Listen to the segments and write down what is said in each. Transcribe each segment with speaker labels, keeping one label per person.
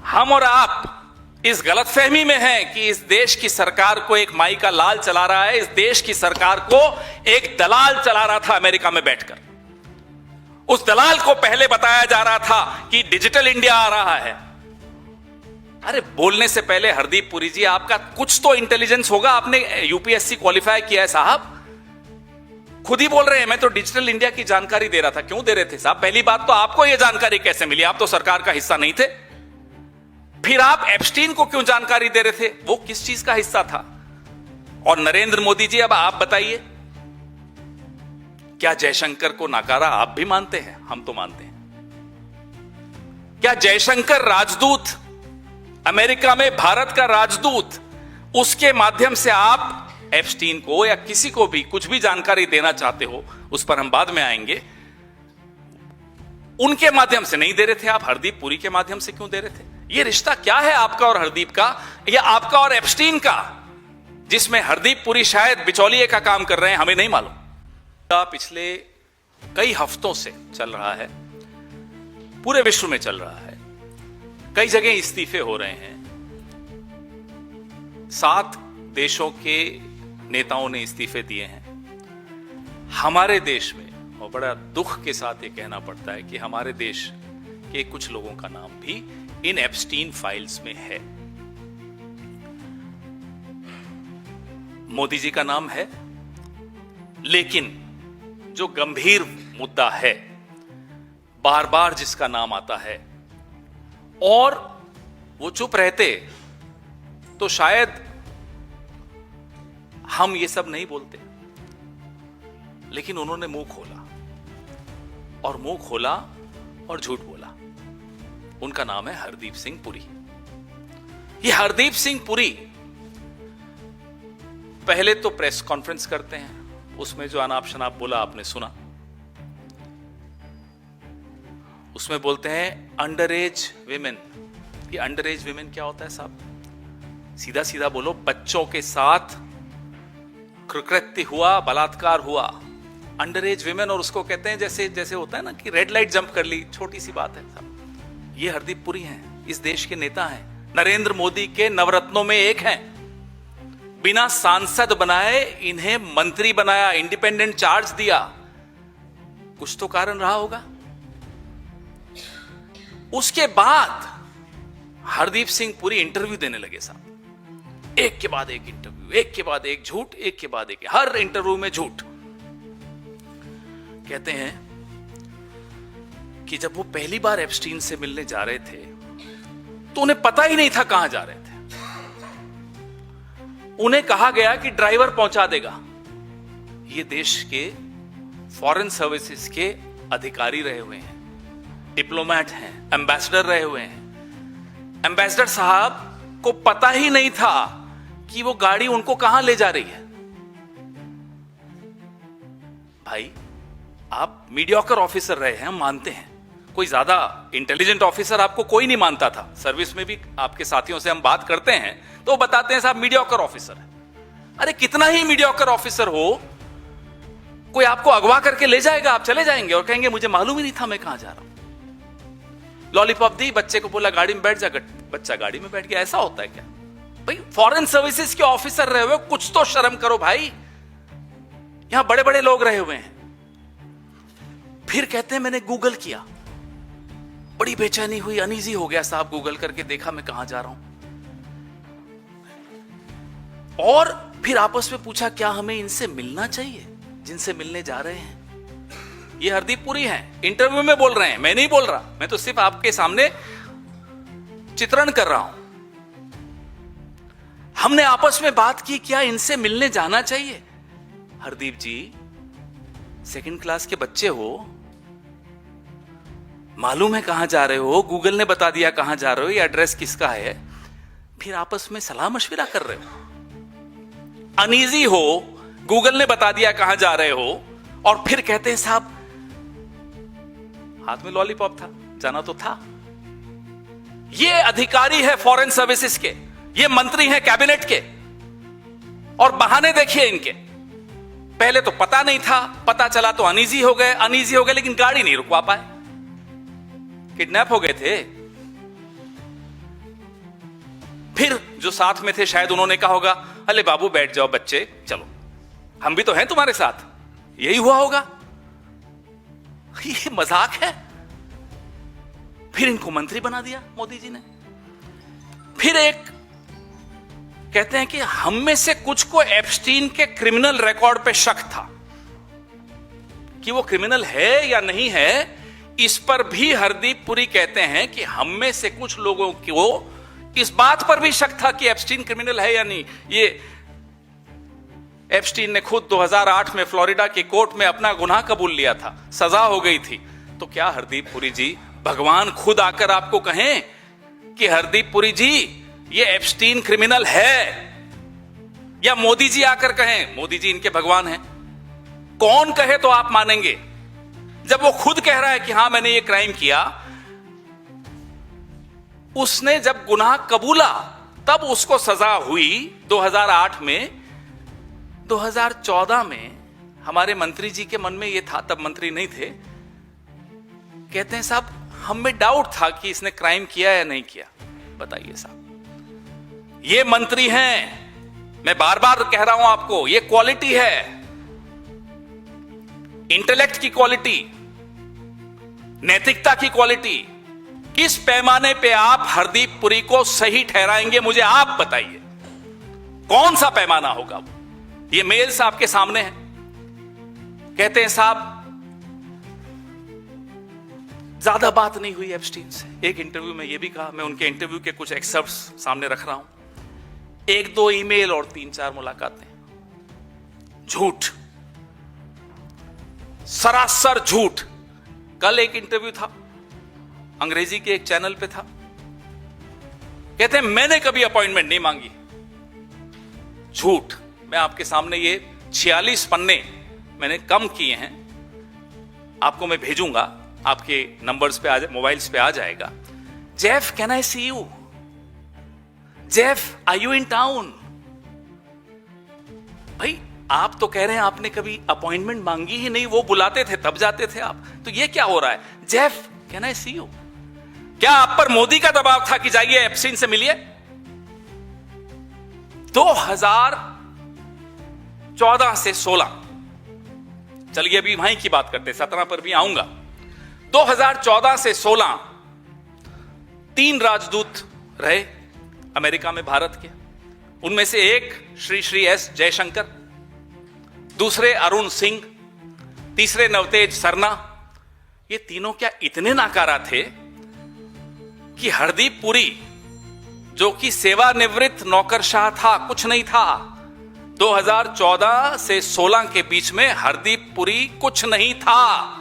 Speaker 1: हम और आप इस गलतफहमी में हैं कि इस देश की सरकार को एक माई का लाल चला रहा है। इस देश की सरकार को एक दलाल चला रहा था अमेरिका में बैठकर। उस दलाल को पहले बताया जा रहा था कि डिजिटल इंडिया आ रहा है। अरे बोलने से पहले हरदीप पुरी जी, आपका कुछ तो इंटेलिजेंस होगा। आपने यूपीएससी क्वालिफाई किया है साहब। खुद ही बोल रहे हैं मैं तो डिजिटल इंडिया की जानकारी दे रहा था। क्यों दे रहे थे साहब? पहली बात तो आपको यह जानकारी कैसे मिली? आप तो सरकार का हिस्सा नहीं थे। फिर आप एप्स्टीन को क्यों जानकारी दे रहे थे? वो किस चीज का हिस्सा था? और नरेंद्र मोदी जी, अब आप बताइए, क्या जयशंकर को नकारा आप भी मानते हैं? हम तो मानते हैं। क्या जयशंकर राजदूत, अमेरिका में भारत का राजदूत, उसके माध्यम से आप एप्स्टीन को या किसी को भी कुछ भी जानकारी देना चाहते हो, उस पर हम बाद में आएंगे, उनके माध्यम से नहीं दे रहे थे आप, हरदीप पुरी के माध्यम से क्यों दे रहे थे? यह रिश्ता क्या है आपका और हरदीप का, या आपका और एप्स्टीन का, जिसमें हरदीप पुरी शायद बिचौलिए का काम कर रहे हैं? हमें नहीं मालूम। पिछले कई हफ्तों से चल रहा है, पूरे विश्व में चल रहा है। कई जगह इस्तीफे हो रहे हैं। 7 देशों के नेताओं ने इस्तीफे दिए हैं। हमारे देश में, और बड़ा दुख के साथ ये कहना पड़ता है कि हमारे देश के कुछ लोगों का नाम भी इन एप्स्टीन फाइल्स में है। मोदी जी का नाम है, लेकिन जो गंभीर मुद्दा है, बार बार जिसका नाम आता है, और वो चुप रहते तो शायद हम ये सब नहीं बोलते। लेकिन उन्होंने मुंह खोला, और मुंह खोला और झूठ बोला। उनका नाम है हरदीप सिंह पुरी। ये हरदीप सिंह पुरी पहले तो प्रेस कॉन्फ्रेंस करते हैं, उसमें जो अनाप शनाप बोला आपने सुना। उसमें बोलते हैं अंडर एज विमेन। ये अंडर एज विमेन क्या होता है साहब? सीधा सीधा बोलो, बच्चों के साथ कृत्य हुआ, बलात्कार हुआ, अंडर एज विमेन। और उसको कहते हैं जैसे जैसे होता है ना कि रेड लाइट जंप कर ली, छोटी सी बात है साहब। ये हरदीप पुरी हैं, इस देश के नेता हैं, नरेंद्र मोदी के नवरत्नों में एक हैं। बिना सांसद बनाए इन्हें मंत्री बनाया, इंडिपेंडेंट चार्ज दिया। कुछ तो कारण रहा होगा। उसके बाद हरदीप सिंह पुरी इंटरव्यू देने लगे साहब। एक के बाद एक इंटरव्यू, एक के बाद एक झूठ, एक के बाद एक, हर इंटरव्यू में झूठ। कहते हैं कि जब वो पहली बार एप्स्टीन से मिलने जा रहे थे तो उन्हें पता ही नहीं था कहां जा रहे थे। उन्हें कहा गया कि ड्राइवर पहुंचा देगा। ये देश के फॉरेन सर्विसेज के अधिकारी रहे हुए हैं, डिप्लोमेट हैं, एम्बेसडर रहे हुए हैं। एम्बेसडर साहब को पता ही नहीं था कि वो गाड़ी उनको कहां ले जा रही है। भाई, आप मीडियोकर ऑफिसर रहे हैं, हम मानते हैं। कोई ज्यादा इंटेलिजेंट ऑफिसर आपको कोई नहीं मानता था। सर्विस में भी आपके साथियों से हम बात करते हैं तो बताते हैं साहब मीडियोकर ऑफिसर है। अरे कितना ही मीडियोकर ऑफिसर हो, कोई आपको अगवा करके ले जाएगा, आप चले जाएंगे और कहेंगे मुझे मालूम ही नहीं था मैं कहां जा रहा हूं। लॉलीपॉप दी, बच्चे को बोला गाड़ी में बैठ जा, बच्चा गाड़ी में बैठ गया। ऐसा होता है क्या भाई? फॉरेन सर्विसेज के ऑफिसर रहे हुए, कुछ तो शर्म करो भाई। यहां बड़े बड़े लोग रहे हुए हैं। फिर कहते हैं मैंने गूगल किया, बड़ी बेचैनी हुई, अनईजी हो गया साहब। गूगल करके देखा मैं कहां जा रहा हूं। और फिर आपस में पूछा क्या हमें इनसे मिलना चाहिए जिनसे मिलने जा रहे हैं? ये हरदीप पुरी हैं, इंटरव्यू में बोल रहे हैं, मैं नहीं बोल रहा। मैं तो सिर्फ आपके सामने चित्रण कर रहा हूं। हमने आपस में बात की, क्या इनसे मिलने जाना चाहिए? हरदीप जी, सेकंड क्लास के बच्चे हो, मालूम है कहां जा रहे हो, गूगल ने बता दिया कहां जा रहे हो, ये एड्रेस किसका है, फिर आपस में सलाह मशविरा कर रहे हो। अनईजी हो, गूगल ने बता दिया कहां जा रहे हो, और फिर कहते हैं साहब हाथ में लॉलीपॉप था, जाना तो था। ये अधिकारी है फॉरेन सर्विसेज के, ये मंत्री हैं कैबिनेट के, और बहाने देखिए इनके। पहले तो पता नहीं था, पता चला तो अनईजी हो गए, लेकिन गाड़ी नहीं रुकवा पाए, किडनैप हो गए थे। जो साथ में थे शायद उन्होंने कहा होगा, अरे बाबू बैठ जाओ बच्चे, चलो हम भी तो हैं तुम्हारे साथ। यही हुआ होगा। ये मजाक है। फिर इनको मंत्री बना दिया मोदी जी ने। फिर एक कहते हैं कि हम में से कुछ को एप्स्टीन के क्रिमिनल रिकॉर्ड पे शक था कि वो क्रिमिनल है या नहीं है। इस पर भी हरदीप पुरी कहते हैं कि हम में से कुछ लोगों को इस बात पर भी शक था कि एप्स्टीन क्रिमिनल है या नहीं। ये एप्स्टीन ने खुद 2008 में फ्लोरिडा की कोर्ट में अपना गुनाह कबूल लिया था, सजा हो गई थी। तो क्या हरदीप पुरी जी, भगवान खुद आकर आपको कहें कि हरदीप पुरी जी ये एप्स्टीन क्रिमिनल है, या मोदी जी आकर कहें? मोदी जी इनके भगवान हैं। कौन कहे तो आप मानेंगे? जब वो खुद कह रहा है कि हां मैंने ये क्राइम किया, उसने जब गुनाह कबूला तब उसको सजा हुई 2008 में। 2014 में हमारे मंत्री जी के मन में ये था, तब मंत्री नहीं थे, कहते हैं साहब हम में डाउट था कि इसने क्राइम किया या नहीं किया। बताइए साहब, ये मंत्री हैं, मैं बार बार कह रहा हूं आपको, ये क्वालिटी है, इंटेलेक्ट की क्वालिटी, नैतिकता की क्वालिटी। किस पैमाने पे आप हरदीप पुरी को सही ठहराएंगे, मुझे आप बताइए। कौन सा पैमाना होगा वो? ये मेल्स आपके सामने हैं। कहते हैं साहब ज्यादा बात नहीं हुई एप्स्टीन से। एक इंटरव्यू में ये भी कहा, मैं उनके इंटरव्यू के कुछ एक्सर्प्ट्स सामने रख रहा हूं, 1-2 ईमेल और 3-4 मुलाकातें। झूठ, सरासर झूठ। कल एक इंटरव्यू था, अंग्रेजी के एक चैनल पे था, कहते हैं मैंने कभी अपॉइंटमेंट नहीं मांगी। झूठ। मैं आपके सामने ये 46 पन्ने मैंने कम किए हैं, आपको मैं भेजूंगा, आपके नंबर्स पे आ जाए, मोबाइल्स पे आ जाएगा। Jeff can I see you? Jeff are you in town? भाई आप तो कह रहे हैं आपने कभी अपॉइंटमेंट मांगी ही नहीं, वो बुलाते थे तब जाते थे आप, तो ये क्या हो रहा है? Jeff can I see you? क्या आप पर मोदी का दबाव था कि जाइए एप्स्टीन से मिलिए? 2014 से 16, चलिए अभी वहीं की बात करते, 17 पर भी आऊंगा। 2014 से 16 3 राजदूत रहे अमेरिका में भारत के। उनमें से एक श्री एस जयशंकर, दूसरे अरुण सिंह, तीसरे नवतेज सरना। ये तीनों क्या इतने नाकारा थे कि हरदीप पुरी, जो कि सेवानिवृत्त नौकरशाह था, कुछ नहीं था, 2014 से 16 के बीच में हरदीप पुरी कुछ नहीं था।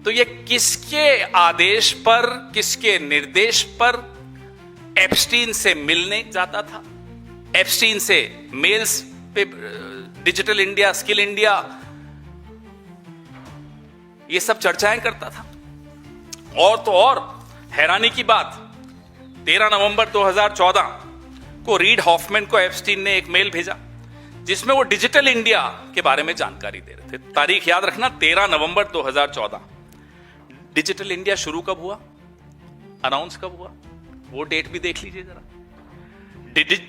Speaker 1: तो ये किसके आदेश पर, किसके निर्देश पर एप्स्टीन से मिलने जाता था? एप्स्टीन से मेल्स पे डिजिटल इंडिया, स्किल इंडिया, ये सब चर्चाएं करता था। और तो और हैरानी की बात, 13 नवंबर 2014 को रीड हॉफमैन को एप्स्टीन ने एक मेल भेजा जिसमें वो डिजिटल इंडिया के बारे में जानकारी दे रहे थे। तारीख याद रखना, 13 नवंबर 2014। डिजिटल इंडिया शुरू कब हुआ, अनाउंस कब हुआ, वो डेट भी देख लीजिए जरा।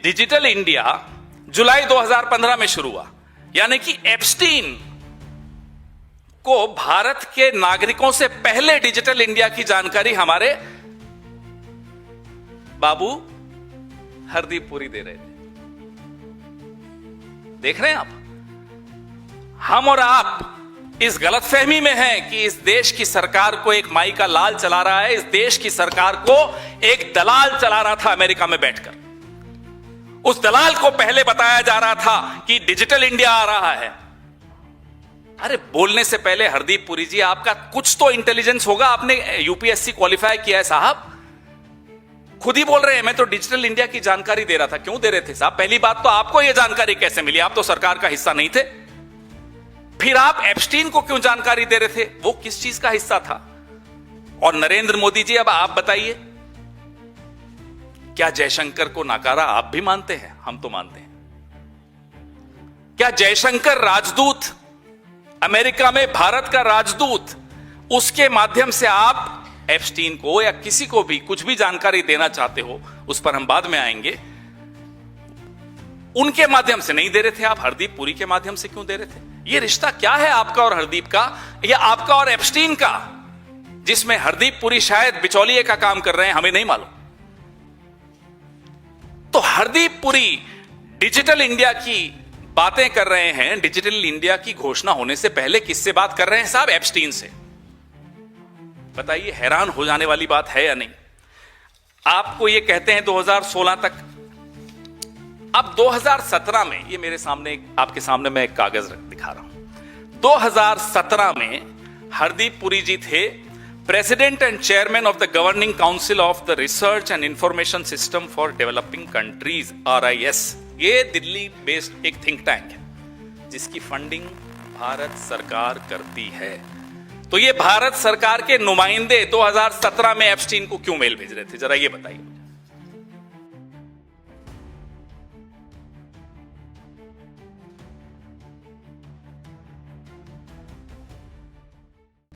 Speaker 1: डिजिटल इंडिया जुलाई 2015 में शुरू हुआ, यानी कि एप्स्टीन को भारत के नागरिकों से पहले डिजिटल इंडिया की जानकारी हमारे बाबू हरदीप पुरी दे रहे थे। देख रहे हैं आप, हम और आप इस गलतफहमी में हैं कि इस देश की सरकार को एक माई का लाल चला रहा है। इस देश की सरकार को एक दलाल चला रहा था अमेरिका में बैठकर। उस दलाल को पहले बताया जा रहा था कि डिजिटल इंडिया आ रहा है। अरे बोलने से पहले हरदीप पुरी जी, आपका कुछ तो इंटेलिजेंस होगा, आपने यूपीएससी क्वालिफाई किया है साहब। खुद ही बोल रहे हैं मैं तो डिजिटल इंडिया की जानकारी दे रहा था। क्यों दे रहे थे साहब? पहली बात तो आपको यह जानकारी कैसे मिली? आप तो सरकार का हिस्सा नहीं थे। फिर आप एप्स्टीन को क्यों जानकारी दे रहे थे? वो किस चीज का हिस्सा था? और नरेंद्र मोदी जी, अब आप बताइए, क्या जयशंकर को नकारा आप भी मानते हैं? हम तो मानते हैं। क्या जयशंकर राजदूत, अमेरिका में भारत का राजदूत, उसके माध्यम से आप एप्स्टीन को या किसी को भी कुछ भी जानकारी देना चाहते हो, उस पर हम बाद में आएंगे, उनके माध्यम से नहीं दे रहे थे आप, हरदीप पुरी के माध्यम से क्यों दे रहे थे? ये रिश्ता क्या है आपका और हरदीप का, या आपका और एप्स्टीन का, जिसमें हरदीप पुरी शायद बिचौलिए का काम कर रहे हैं, हमें नहीं मालूम। तो हरदीप पुरी डिजिटल इंडिया की बातें कर रहे हैं, डिजिटल इंडिया की घोषणा होने से पहले किससे बात कर रहे हैं साहब? एप्स्टीन से। बताइए, हैरान हो जाने वाली बात है या नहीं? आपको ये कहते हैं 2016 तक, अब 2017 में, ये मेरे सामने, आपके सामने मैं एक कागज दिखा रहा हूं। 2017 में हरदीप पुरी जी थे president and chairman of the governing council of the research and information system for developing countries, RIS। ये दिल्ली बेस्ड एक थिंक टैंक है जिसकी फंडिंग भारत सरकार करती है। तो ये भारत सरकार के नुमाइंदे 2017 में एप्स्टीन को क्यों मेल भेज रहे थे, जरा ये बताइए।